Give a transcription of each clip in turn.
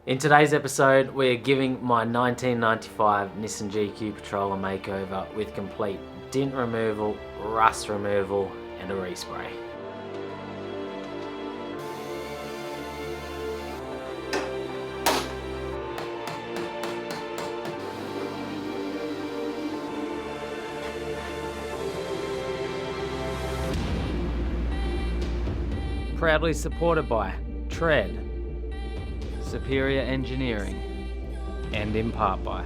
In today's episode, we're giving my 1995 Nissan GQ Patrol a makeover with complete dint removal, rust removal and a respray. Proudly supported by Tread, Superior Engineering, and in part by.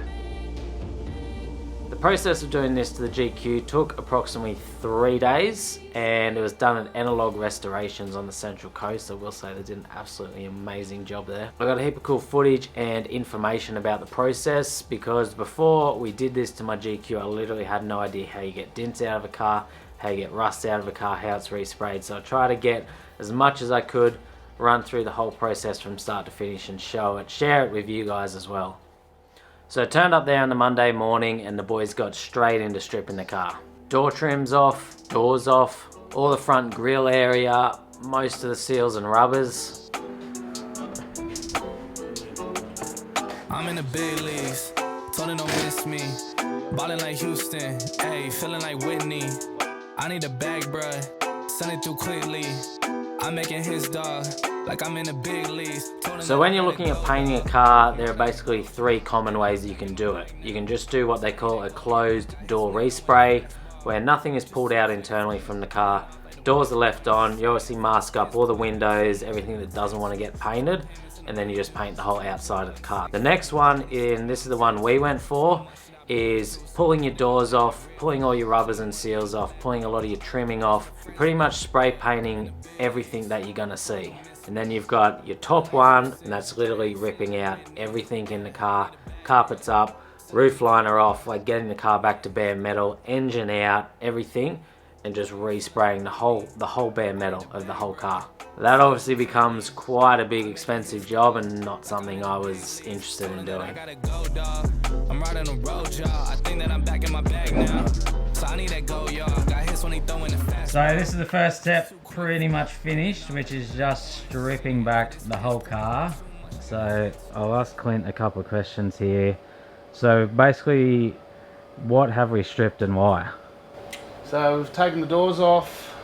The process of doing this to the GQ took approximately 3 days, and it was done at Analog Restorations on the Central Coast. I will say they did an absolutely amazing job there. I got a heap of cool footage and information about the process, because before we did this to my GQ, I literally had no idea how you get dints out of a car, how you get rust out of a car, how it's resprayed. So I tried to get as much as I could, run through the whole process from start to finish and share it with you guys as well. So I turned up there on the Monday morning and the boys got straight into stripping the car. Door trims off, doors off, all the front grille area, most of the seals and rubbers. I'm in the big leagues, told her don't miss me. Ballin' like Houston, ayy, feeling like Whitney. I need a bag, bruh, send it through quickly. I'm making his dog like I'm in the big leagues. So when you're looking at painting a car, there are basically 3 common ways you can do it. You can just do what they call a closed door respray, where nothing is pulled out internally from the car. Doors are left on, you obviously mask up all the windows, everything that doesn't want to get painted, and then you just paint the whole outside of the car. The next one, and this is the one we went for, is pulling your doors off, pulling all your rubbers and seals off, pulling a lot of your trimming off, pretty much spray painting everything that you're gonna see. And then you've got your top one, and that's literally ripping out everything in the car, carpets up, roof liner off, like getting the car back to bare metal, engine out, everything, and just respraying the whole bare metal of the whole car. That obviously becomes quite a big expensive job and not something I was interested in doing. I'm riding a road, y'all. I think that I'm back in my bag now. So I need that go, y'all. Got hits when he throwing the fast. So this is the first step pretty much finished, which is just stripping back the whole car. So I'll ask Clint a couple of questions here. So basically, what have we stripped and why? So we've taken the doors off,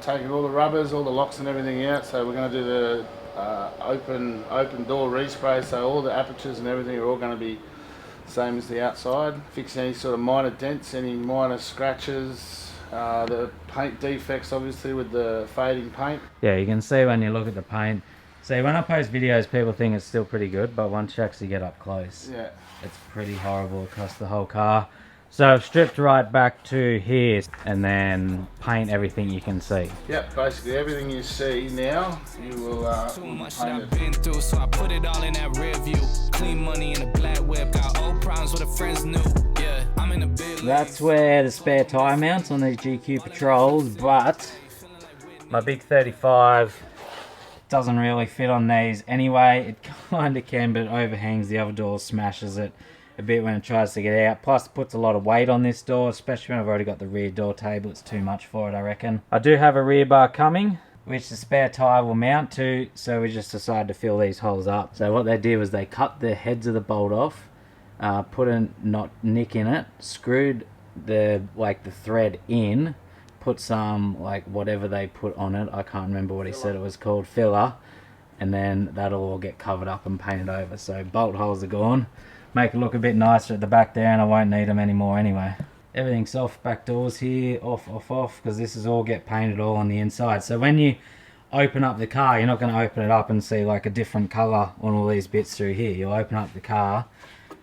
taken all the rubbers, all the locks and everything out. So we're going to do the open door respray. So all the apertures and everything are all going to be same as the outside. Fix any sort of minor dents, any minor scratches, the paint defects obviously with the fading paint. Yeah, you can see when you look at the paint. See, when I post videos, people think it's still pretty good, but once you actually get up close, yeah, it's pretty horrible across the whole car. So I've stripped right back to here and then paint everything you can see. Yep, basically everything you see now, you will Too much paint that I've been through, so I put it all in that rear view. Clean money in a black whip, got old problems with the friends new. Yeah, I'm in the big That's where the spare tyre mounts on these GQ Patrols, but my big 35 doesn't really fit on these anyway. It kind of can, but it overhangs the other door, smashes it a bit when it tries to get out. Plus it puts a lot of weight on this door, especially when I've already got the rear door table. It's too much for it, I reckon. I do have a rear bar coming, which the spare tyre will mount to, so we just decided to fill these holes up. So what they did was they cut the heads of the bolt off, put a nick in it, screwed the thread in, put some whatever they put on it, I can't remember what he said it was called, filler, and then that'll all get covered up and painted over. So bolt holes are gone. Make it look a bit nicer at the back there, and I won't need them anymore anyway. Everything's off, back doors here, off, because this is all get painted all on the inside. So when you open up the car, you're not going to open it up and see like a different colour on all these bits through here. You'll open up the car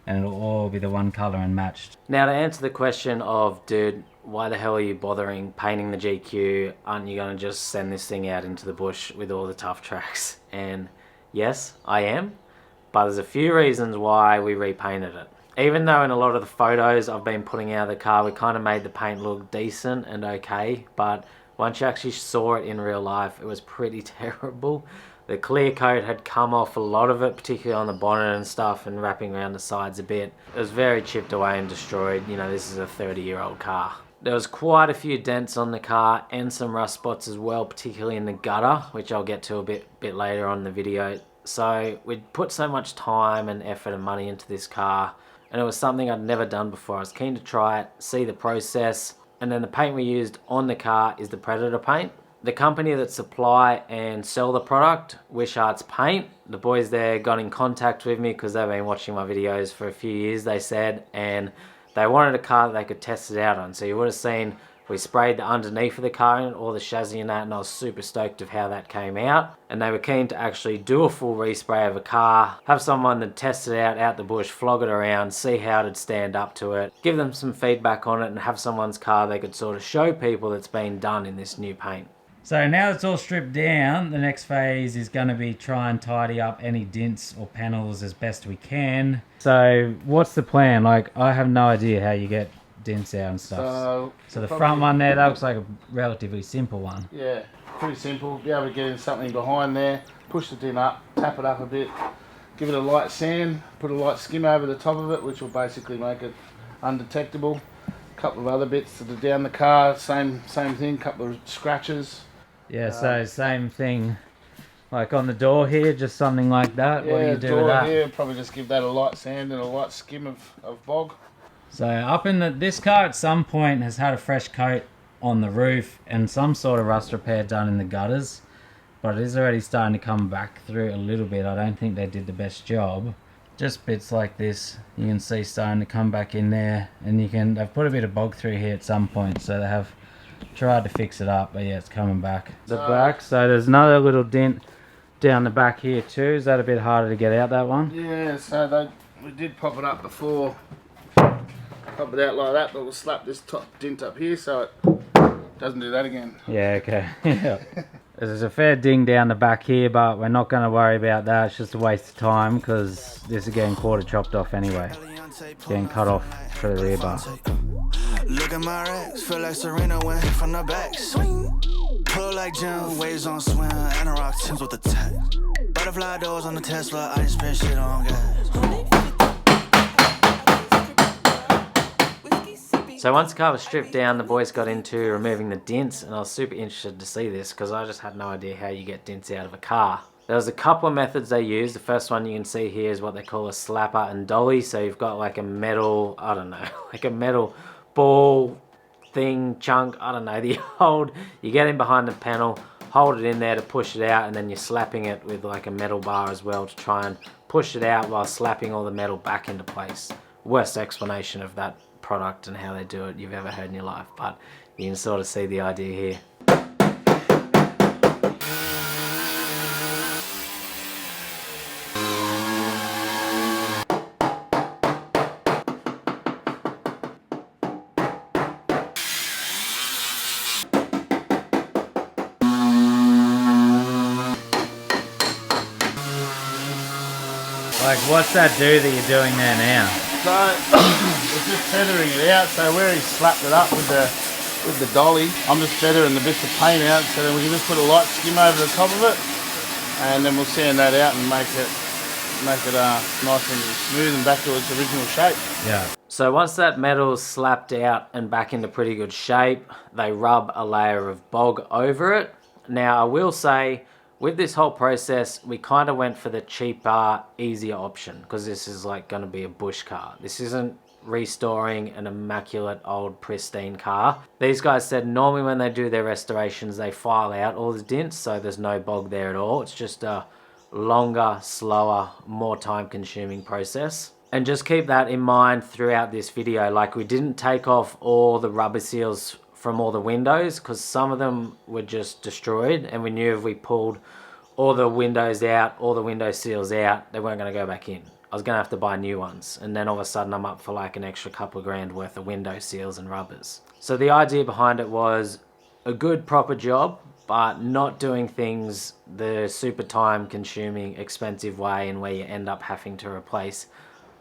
and it'll all be the one colour and matched. Now to answer the question of, dude, why the hell are you bothering painting the GQ? Aren't you going to just send this thing out into the bush with all the tough tracks? And yes, I am. But there's a few reasons why we repainted it. Even though in a lot of the photos I've been putting out of the car, we kind of made the paint look decent and okay, but once you actually saw it in real life, it was pretty terrible. The clear coat had come off a lot of it, particularly on the bonnet and stuff, and wrapping around the sides a bit. It was very chipped away and destroyed. You know, this is a 30-year-old car. There was quite a few dents on the car and some rust spots as well, particularly in the gutter, which I'll get to a bit later on in the video. So we'd put so much time and effort and money into this car, and it was something I'd never done before. I was keen to try it, see the process, and then the paint we used on the car is the Predator paint. The company that supply and sell the product, Wishart's Paint, the boys there got in contact with me because they've been watching my videos for a few years, they said, and they wanted a car that they could test it out on. So you would have seen we sprayed the underneath of the car in, all the chassis and that, and I was super stoked of how that came out. And they were keen to actually do a full respray of a car, have someone that test it out the bush, flog it around, see how it'd stand up to it, give them some feedback on it, and have someone's car they could sort of show people that's been done in this new paint. So now it's all stripped down, the next phase is going to be try and tidy up any dents or panels as best we can. So what's the plan? Like, I have no idea how you get dents out and stuff. So the front one there, that looks like a relatively simple one. Yeah, pretty simple. Be able to get in something behind there, push the dent up, tap it up a bit, give it a light sand, put a light skim over the top of it, which will basically make it undetectable. A couple of other bits that are down the car, same thing, couple of scratches. Yeah, so same thing, like on the door here, just something like that. Yeah, what do you do door with that? here, probably just give that a light sand and a light skim of bog. So up in this car at some point has had a fresh coat on the roof and some sort of rust repair done in the gutters, but it is already starting to come back through a little bit. I don't think they did the best job. Just bits like this you can see starting to come back in there, and they've put a bit of bog through here at some point, so they have tried to fix it up, but yeah, it's coming back. The back, so there's another little dent down the back here too. Is that a bit harder to get out, that one? Yeah, so we did pop it up before. Pop it out like that, but we'll slap this top dent up here so it doesn't do that again. Yeah, okay. Yeah. There's a fair ding down the back here, but we're not going to worry about that. It's just a waste of time because this is getting quarter chopped off anyway. Getting cut off for the rear bar. Look at my racks, feel like Serena went from the back swing. Pull like Jim, waves on swim, and a rock Timbs with the tech. Butterfly doors on the Tesla, I just spent shit on gas. So once the car was stripped down, the boys got into removing the dents, and I was super interested to see this because I just had no idea how you get dents out of a car. There was a couple of methods they used. The first one you can see here is what they call a slapper and dolly. So you've got like a metal, I don't know, like a metal ball thing, chunk, I don't know, you get in behind the panel, hold it in there to push it out, and then you're slapping it with like a metal bar as well to try and push it out while slapping all the metal back into place. Worst explanation of that product and how they do it you've ever heard in your life, but you can sort of see the idea here. Like, what's that do that you're doing there now? So we're just feathering it out. So where he slapped it up with the dolly, I'm just feathering the bits of paint out, so then we can just put a light skim over the top of it, and then we'll sand that out and make it nice and smooth and back to its original shape. Yeah. So once that metal's slapped out and back into pretty good shape, they rub a layer of bog over it. Now I will say, with this whole process, we kind of went for the cheaper, easier option because this is like going to be a bush car. This isn't restoring an immaculate, old, pristine car. These guys said normally when they do their restorations, they file out all the dents, so there's no bog there at all. It's just a longer, slower, more time-consuming process. And just keep that in mind throughout this video. Like, we didn't take off all the rubber seals from all the windows because some of them were just destroyed, and we knew if we pulled all the windows out, all the window seals out, they weren't going to go back in. I was going to have to buy new ones, and then all of a sudden I'm up for like an extra couple of grand worth of window seals and rubbers. So the idea behind it was a good proper job, but not doing things the super time consuming expensive way, and where you end up having to replace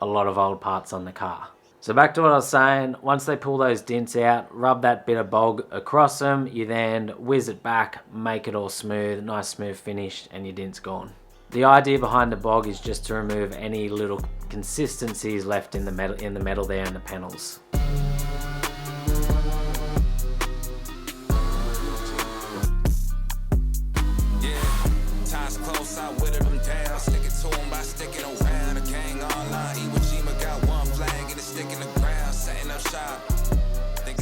a lot of old parts on the car. So back to what I was saying, once they pull those dents out, rub that bit of bog across them, you then whiz it back, make it all smooth, nice smooth finish, and your dent's gone. The idea behind the bog is just to remove any little consistencies left in the metal there in the panels. Yeah, ties close, I whittled them down, stick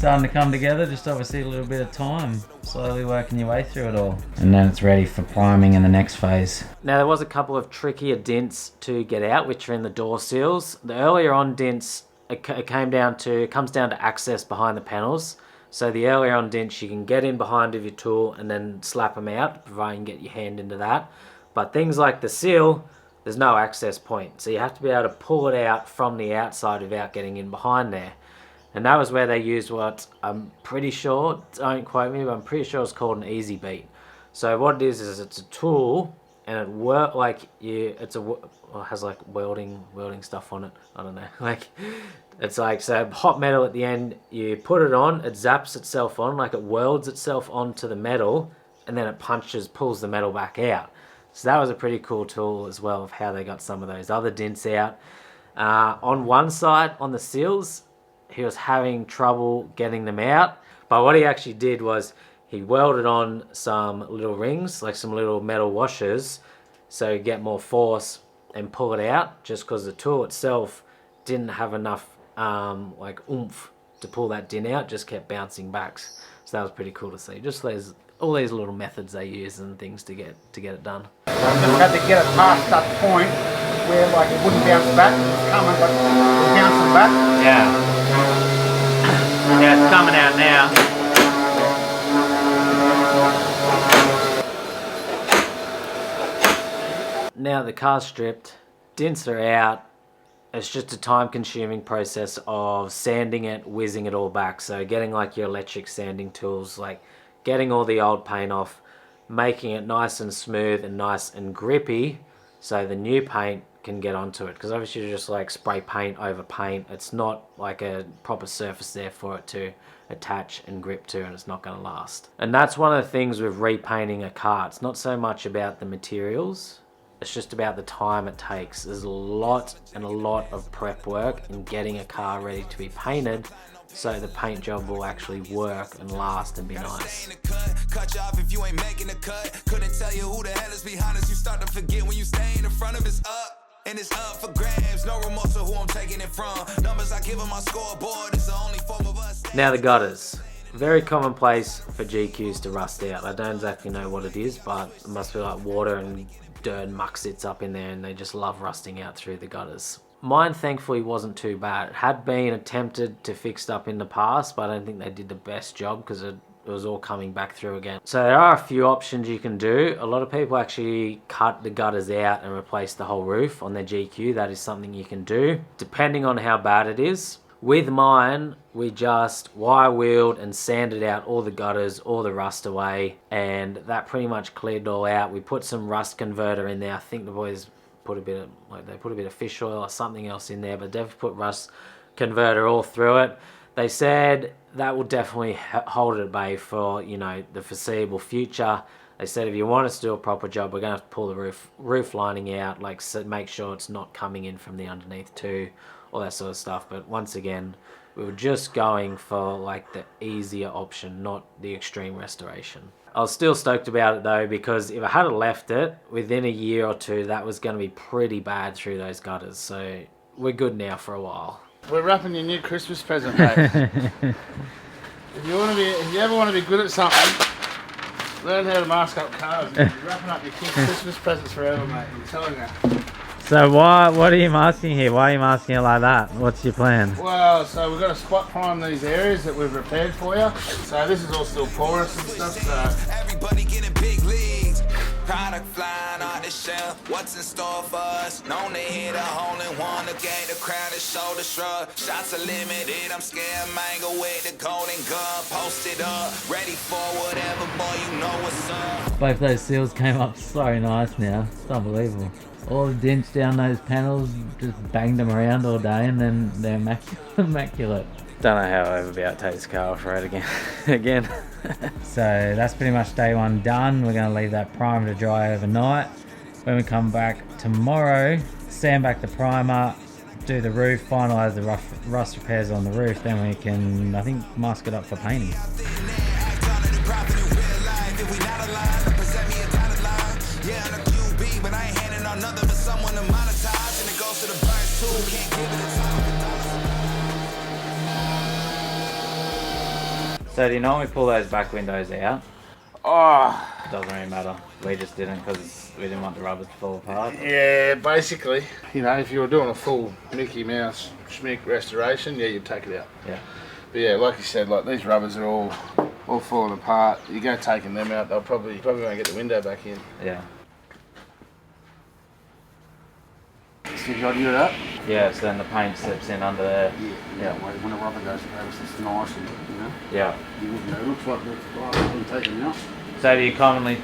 starting to come together, just obviously a little bit of time, slowly working your way through it all. And then it's ready for priming in the next phase. Now there was a couple of trickier dints to get out, which are in the door seals. The earlier on dints, it comes down to access behind the panels. So the earlier on dints, you can get in behind of your tool and then slap them out, providing you can get your hand into that. But things like the seal, there's no access point. So you have to be able to pull it out from the outside without getting in behind there. And that was where they used what I'm pretty sure, don't quote me, but I'm pretty sure it's called an easy beat. So what it is it's a tool, and it works like it has like welding stuff on it. I don't know. Like it's like, so hot metal at the end, you put it on, it zaps itself on, like it welds itself onto the metal, and then it pulls the metal back out. So that was a pretty cool tool as well of how they got some of those other dints out. On one side, on the seals, he was having trouble getting them out, but what he actually did was he welded on some little rings, like some little metal washers, so he'd get more force and pull it out, just because the tool itself didn't have enough like oomph to pull that dint out, just kept bouncing back. So that was pretty cool to see. Just there's all these little methods they use and things to get it done. I just had to get it past that point where like it wouldn't bounce back. It was coming, but it was bouncing back. Yeah. Yeah, it's coming out now. Now the car's stripped, dints are out. It's just a time-consuming process of sanding it, whizzing it all back. So getting like your electric sanding tools, like getting all the old paint off, making it nice and smooth and nice and grippy, so the new paint can get onto it. Because obviously you just like spray paint over paint. It's not like a proper surface there for it to attach and grip to, and it's not going to last. And that's one of the things with repainting a car. It's not so much about the materials. It's just about the time it takes. There's a lot of prep work in getting a car ready to be painted, so the paint job will actually work and last and be nice. Cut you off if you ain't making a cut. Couldn't tell you who the hell is behind us. You start to forget when you stay in front of us up. And it's up for grabs. No remorse of who I'm taking it from. Numbers I give on my scoreboard is the only form of us. Now the gutters. Very commonplace for GQs to rust out. I don't exactly know what it is, but it must be like water and dirt and muck sits up in there, and they just love rusting out through the gutters. Mine thankfully wasn't too bad. It had been attempted to fix up in the past, but I don't think they did the best job because it was all coming back through again. So there are a few options you can do. A lot of people actually cut the gutters out and replace the whole roof on their GQ. That is something you can do, depending on how bad it is. With mine, we just wire wheeled and sanded out all the gutters, all the rust away, and that pretty much cleared it all out. We put some rust converter in there. I think the boys put a bit of, like, they put a bit of fish oil or something else in there, but definitely put rust converter all through it. They said that will definitely hold it at bay for, you know, the foreseeable future. They said if you want us to do a proper job, we're going to have to pull the roof lining out, like, so make sure it's not coming in from the underneath too, all that sort of stuff. But once again, we were just going for like the easier option, not the extreme restoration. I was still stoked about it though, because if I had left it, within a year or two, that was going to be pretty bad through those gutters. So we're good now for a while. We're wrapping your new Christmas present, mate. If you ever want to be good at something, learn how to mask up cars. You're wrapping up your kids' Christmas presents forever, mate. I'm telling you. So what are you masking here? Why are you masking it like that? What's your plan? Well, so we've got to spot prime these areas that we've repaired for you. So this is all still porous and stuff. So Everybody getting big leagues. Product flying off the shelf. What's in store for us? Known to hit a hole in one. The game, the crowd, the shoulder shrug. Shots are limited. I'm scared mango with the golden gun. Posted up, ready for whatever, boy. You know what's up. Both those seals came up so nice now. It's unbelievable. All the dents down those panels, just banged them around all day, and then they're immaculate. Don't know how I'll ever be able to take this car off road again. So that's pretty much day one done. We're going to leave that primer to dry overnight. When we come back tomorrow, sand back the primer, do the roof, finalise the rust repairs on the roof, then we can, I think, mask it up for painting. So do you normally pull those back windows out? Oh, Doesn't really matter. We just didn't because we didn't want the rubbers to fall apart. yeah, basically, you know, if you were doing a full Mickey Mouse schmick restoration, yeah, you'd take it out. Yeah. But yeah, like you said, like these rubbers are all falling apart. You go taking them out, they'll probably won't get the window back in. Yeah. So you got to do that? Yeah, so then the paint slips in under there. Yeah. When the rubber goes across, it's nice and, you know, Yeah. you wouldn't know. It looks like the glass has been taken out. So do you commonly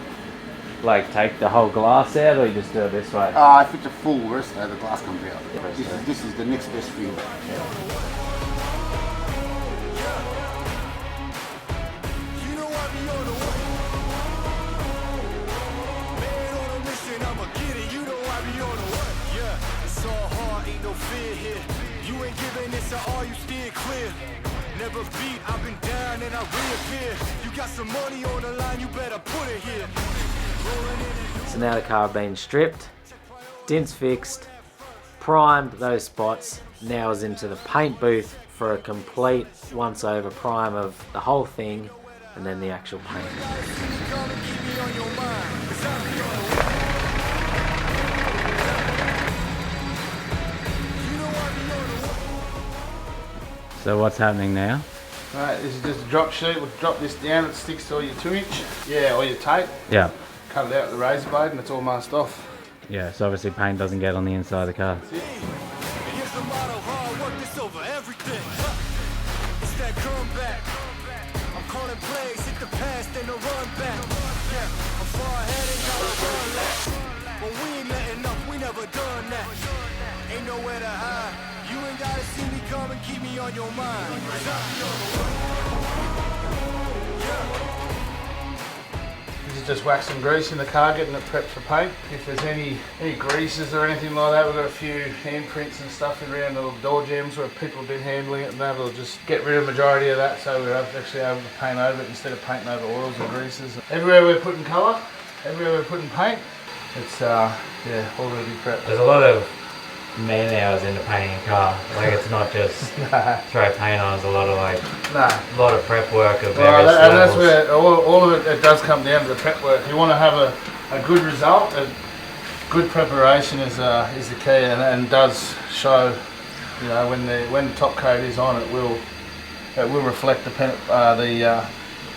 like take the whole glass out or you just do it this way? If it's a full rest, though, the glass comes out. Yeah. This is the next best thing. Never beat, I've been down and I reappear. You got some money on the line, you better put it here. So now the car being stripped, dint's fixed, primed those spots, now is into the paint booth for a complete once over prime of the whole thing and then the actual paint. So what's happening now? Right, this is just a drop sheet. We'll drop this down, it sticks to all your 2-inch. Yeah, or your tape. Yeah. Cut it out with the razor blade and it's all masked off. Yeah, so obviously paint doesn't get on the inside of the car. Here's the motto, hard work, this over everything. It's that comeback. I'm calling plays, hit the pass, then the run back. Yeah, I'm far ahead and gotta run last. But we ain't letting up, we never done that. Ain't nowhere to hide. You ain't gotta see me come and keep me on your mind. This is just wax and grease in the car, getting it prepped for paint. If there's any greases or anything like that, we've got a few handprints and stuff around the door jams where people have been handling it, and that'll just get rid of the majority of that, so we're actually able to paint over it instead of painting over oils and greases. Everywhere we're putting colour, everywhere we're putting paint, it's yeah, all going to be prepped. There's a lot of man hours into painting a car. Like it's not just throw paint on, it's a lot of a lot of prep work of various and levels. that's where all of it does come down to the prep work. You want to have a good result, a good preparation is the key, and does show, you know, when the top coat is on, it will reflect the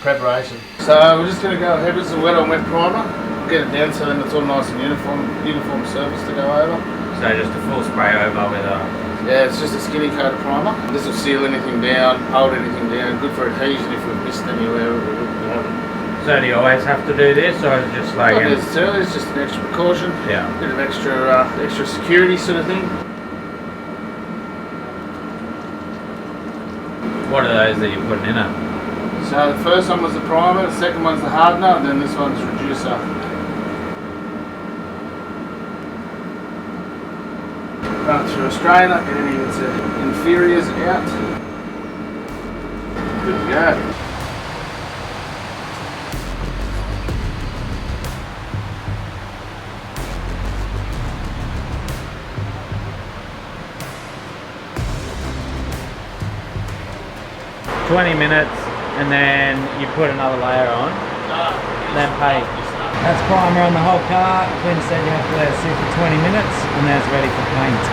preparation. So we're just going to go ahead with some wet on wet primer, get it down so then it's all nice and uniform surface to go over. So just a full spray over with a... Yeah, it's just a skinny coat of primer. This will seal anything down, hold anything down, good for adhesion if we've missed anywhere. So do you always have to do this, or is it just like... It's just an extra precaution, Yeah. a bit of extra security sort of thing. What are those that you're putting in it? So the first one was the primer, the second one's the hardener, and then this one's reducer. Run it through a strainer, get any of its inferiors out. Good to go. ...20 minutes, and then you put another layer on, and then paint. That's primer on the whole car. Quinn said you have to let it sit for 20 minutes, and then it's ready for paint.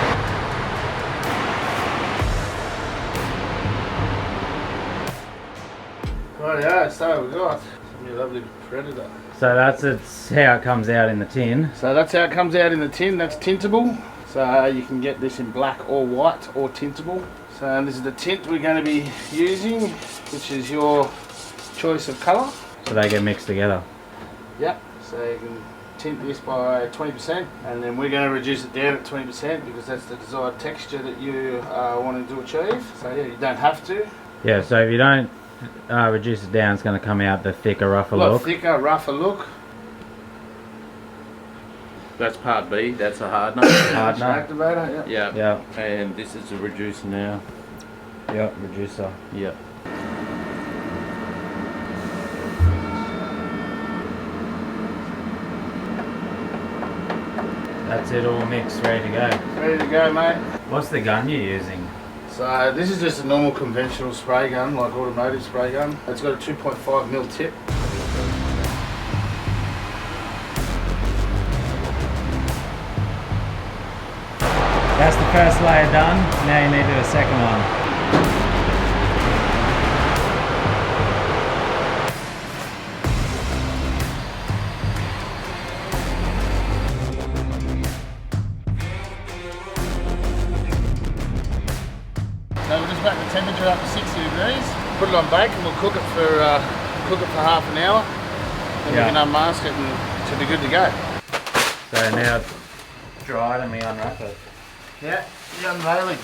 Rightio, so we've got some lovely Predator. So that's how it comes out in the tin. So that's how it comes out in the tin, that's tintable. So you can get this in black or white or tintable. So this is the tint we're going to be using, which is your choice of colour. So they get mixed together. Yep, so you can tint this by 20%, and then we're going to reduce it down at 20% because that's the desired texture that you are wanting to achieve. So yeah, you don't have to. Yeah, so if you don't reduce it down, it's going to come out the thicker, rougher A lot look. thicker, rougher look. That's part B, that's a hardener. Hardener. Activator, yeah. Yeah. Yeah, And this is a reducer now. yeah, reducer. Yeah. That's it all mixed, ready to go. Ready to go, mate. What's the gun you're using? So So this is just a normal conventional spray gun, like automotive spray gun. It's got a 2.5mm tip. That's the first layer done. Now you need to do a second one. So we'll just back the temperature up to 60 degrees. Put it on bake and we'll cook it for half an hour. Then we can unmask it and it should be good to go. So now it's dried and we unwrap it. Yeah, the unveiling.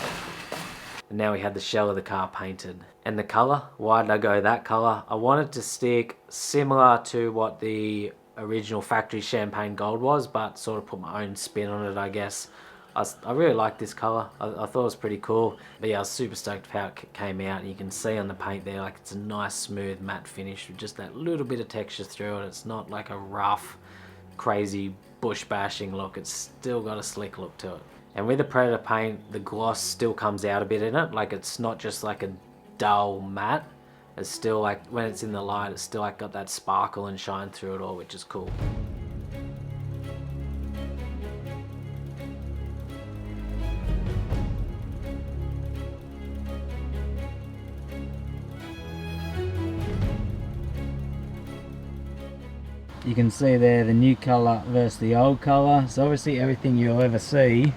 And now we had the shell of the car painted. And the colour, why did I go that colour? I wanted to stick similar to what the original factory champagne gold was, but sort of put my own spin on it, I guess. I really like this colour. I thought it was pretty cool. But yeah, I was super stoked with how it came out. And you can see on the paint there, like it's a nice smooth matte finish with just that little bit of texture through it. It's not like a rough, crazy bush bashing look. It's still got a slick look to it. And with the Predator paint, the gloss still comes out a bit in it. Like it's not just like a dull matte. It's still like, when it's in the light, it's still like got that sparkle and shine through it all, which is cool. You can see there the new colour versus the old colour. So obviously everything you'll ever see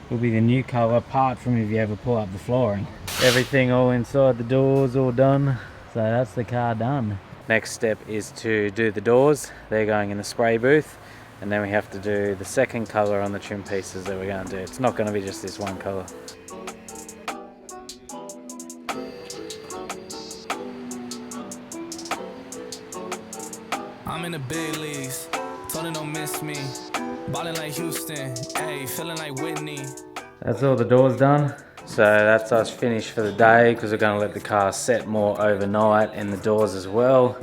will be the new colour, apart from if you ever pull up the flooring. Everything all inside the doors all done. So that's the car done. Next step is to do the doors. They're going in the spray booth. And then we have to do the second colour on the trim pieces that we're going to do. It's not going to be just this one colour. I'm in the big leagues, told her don't miss me. Ballin' like Houston, ayy, feeling like Whitney. That's all the doors done. So that's us finished for the day, because we're going to let the car set more overnight and the doors as well.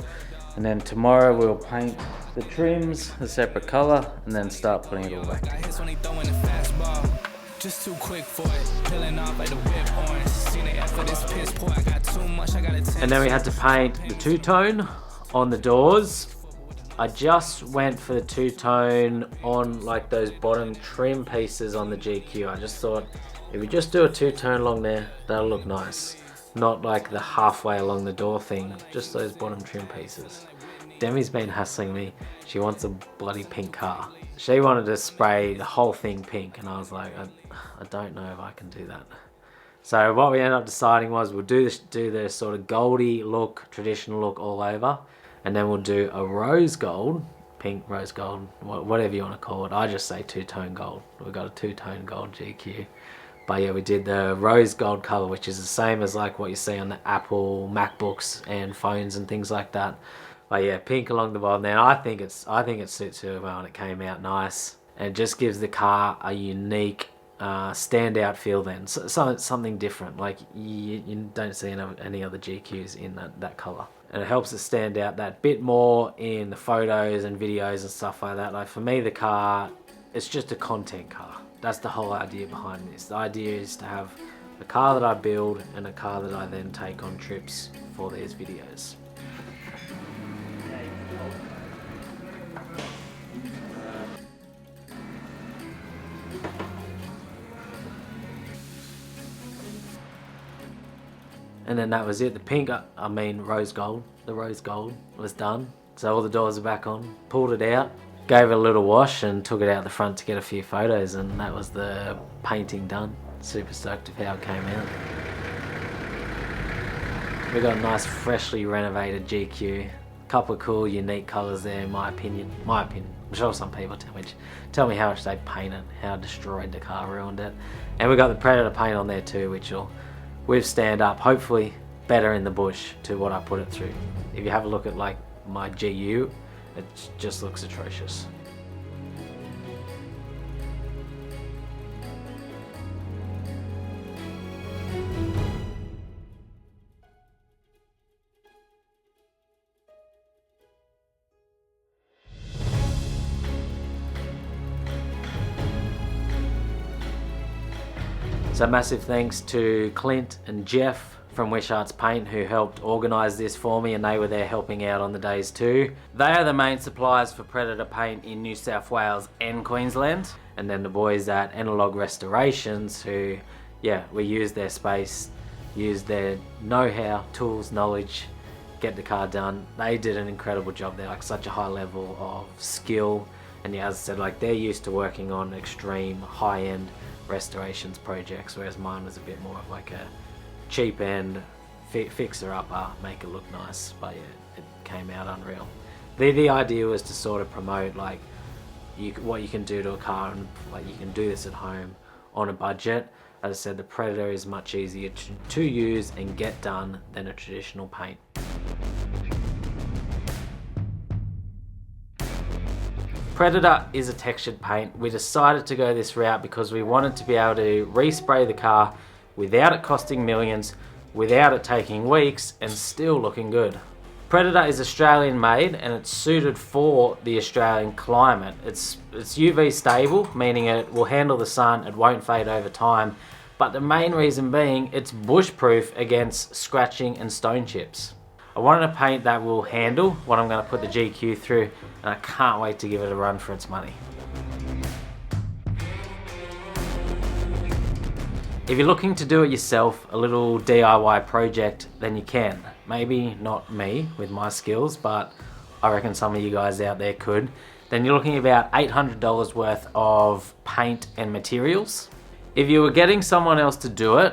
And then tomorrow we'll paint the trims a separate colour and then start putting it all back together. Just too quick for it, peeling off like the whip orange. Seen it after this piss poor, I got too much, I got it. And then we had to paint the two-tone on the doors. I just went for the two-tone on like those bottom trim pieces on the GQ. I just thought if we just do a two-tone along there, that'll look nice. Not like the halfway along the door thing, just those bottom trim pieces. Demi's been hassling me. She wants a bloody pink car. She wanted to spray the whole thing pink, and I was like, I don't know if I can do that. So what we ended up deciding was we'll do the sort of goldy look, traditional look all over. And then we'll do a rose gold, pink rose gold, whatever you want to call it. I just say two-tone gold. We've got a two-tone gold GQ. But yeah, we did the rose gold color, which is the same as like what you see on the Apple MacBooks and phones and things like that. But yeah, pink along the bottom there. I think it suits her well, and it came out nice. And it just gives the car a unique standout feel then. So something different. Like you don't see any other GQs in that color. And it helps it stand out that bit more in the photos and videos and stuff like that. Like for me, the car, it's just a content car. That's the whole idea behind this. The idea is to have a car that I build and a car that I then take on trips for these videos. And then that was it. The pink, I mean rose gold. The rose gold was done. So all the doors are back on. Pulled it out, gave it a little wash and took it out the front to get a few photos, and that was the painting done. Super stoked with how it came out. We got a nice freshly renovated GQ. Couple of cool unique colours there in my opinion. I'm sure some people tell me how much they painted, how destroyed the car, ruined it. And we got the Predator paint on there too, which will withstand up, hopefully better in the bush to what I put it through. If you have a look at like my GU, it just looks atrocious. So massive thanks to Clint and Jeff from Wishart's Paint who helped organise this for me, and they were there helping out on the days too. They are the main suppliers for Predator paint in New South Wales and Queensland. And then the boys at Analog Restorations who, yeah, we used their space, used their know-how, tools, knowledge, get the car done. They did an incredible job. They're like such a high level of skill. And yeah, as I said, like they're used to working on extreme high-end restorations projects, whereas mine was a bit more of like a cheap end fixer upper, make it look nice. But yeah, it came out unreal. The idea was to sort of promote like what you can do to a car, and like you can do this at home on a budget. As I said, the Predator is much easier to use and get done than a traditional paint. Predator is a textured paint. We decided to go this route because we wanted to be able to respray the car without it costing millions, without it taking weeks, and still looking good. Predator is Australian made and it's suited for the Australian climate. It's UV stable, meaning it will handle the sun, it won't fade over time, but the main reason being it's bush-proof against scratching and stone chips. I wanted a paint that will handle what I'm going to put the GQ through, and I can't wait to give it a run for its money. If you're looking to do it yourself, a little DIY project, then you can. Maybe not me with my skills, but I reckon some of you guys out there could. Then you're looking at about $800 worth of paint and materials. If you were getting someone else to do it,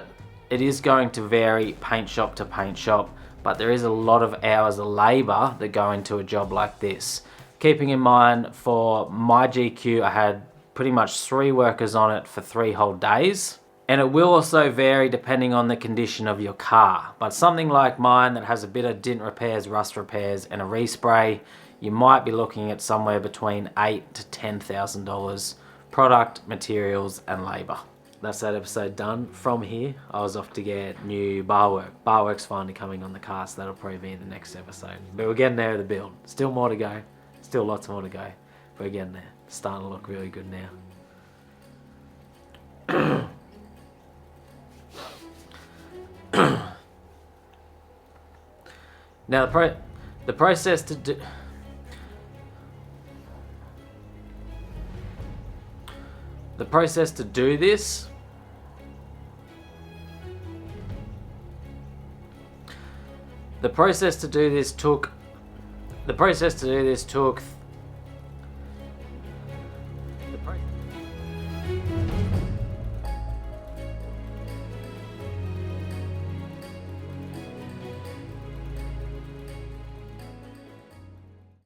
it is going to vary paint shop to paint shop, but there is a lot of hours of labour that go into a job like this. Keeping in mind, for my GQ, I had pretty much 3 workers on it for 3 whole days. And it will also vary depending on the condition of your car. But something like mine that has a bit of dint repairs, rust repairs, and a respray, you might be looking at somewhere between $8,000 to $10,000 product, materials, and labour. That's that episode done. From here, I was off to get new bar work. Bar work's finally coming on the car, so that'll probably be in the next episode. But we're getting there with the build. Still more to go. Still lots more to go. We're getting there. It's starting to look really good now. Now the process to do this took